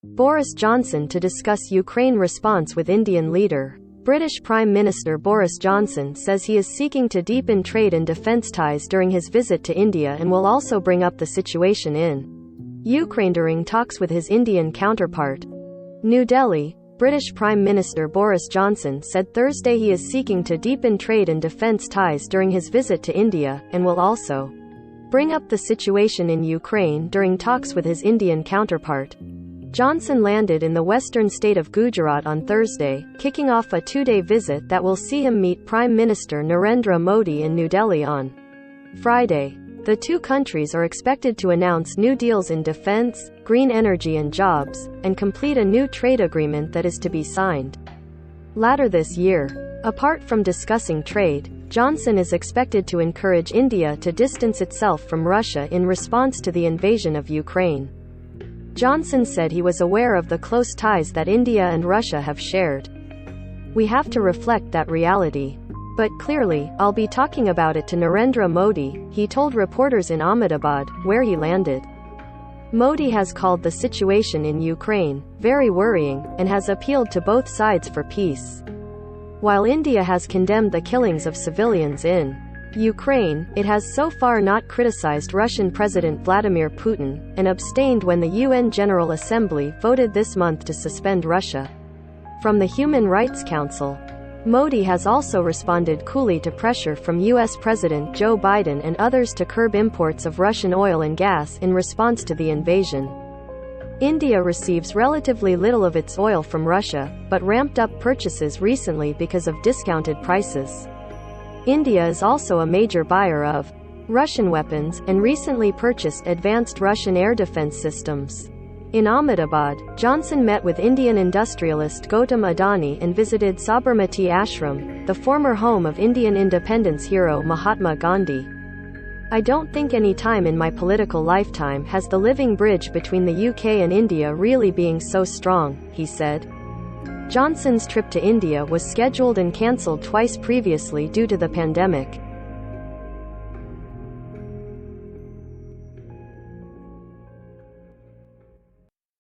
Boris Johnson to discuss Ukraine response with Indian leader. British Prime Minister Boris Johnson says he is seeking to deepen trade and defence ties during his visit to India and will also bring up the situation in Ukraine during talks with his Indian counterpart. New Delhi. British Prime Minister Boris Johnson said Thursday he is seeking to deepen trade and defence ties during his visit to India, and will also bring up the situation in Ukraine during talks with his Indian counterpart. Johnson landed in the western state of Gujarat on Thursday, kicking off a two-day visit that will see him meet Prime Minister Narendra Modi in New Delhi on Friday. The two countries are expected to announce new deals in defense, green energy and jobs, and complete a new trade agreement that is to be signed later this year. Apart from discussing trade, Johnson is expected to encourage India to distance itself from Russia in response to the invasion of Ukraine. Johnson said he was aware of the close ties that India and Russia have shared. "We have to reflect that reality. But clearly, I'll be talking about it to Narendra Modi," he told reporters in Ahmedabad, where he landed. Modi has called the situation in Ukraine very worrying, and has appealed to both sides for peace. While India has condemned the killings of civilians in Ukraine, it has so far not criticized Russian President Vladimir Putin, and abstained when the UN General Assembly voted this month to suspend Russia from the Human Rights Council. Modi has also responded coolly to pressure from U.S. President Joe Biden and others to curb imports of Russian oil and gas in response to the invasion. India receives relatively little of its oil from Russia, but ramped up purchases recently because of discounted prices. India is also a major buyer of Russian weapons, and recently purchased advanced Russian air defense systems. In Ahmedabad, Johnson met with Indian industrialist Gautam Adani and visited Sabarmati Ashram, the former home of Indian independence hero Mahatma Gandhi. "I don't think any time in my political lifetime has the living bridge between the UK and India really being so strong," he said. Johnson's trip to India was scheduled and cancelled twice previously due to the pandemic.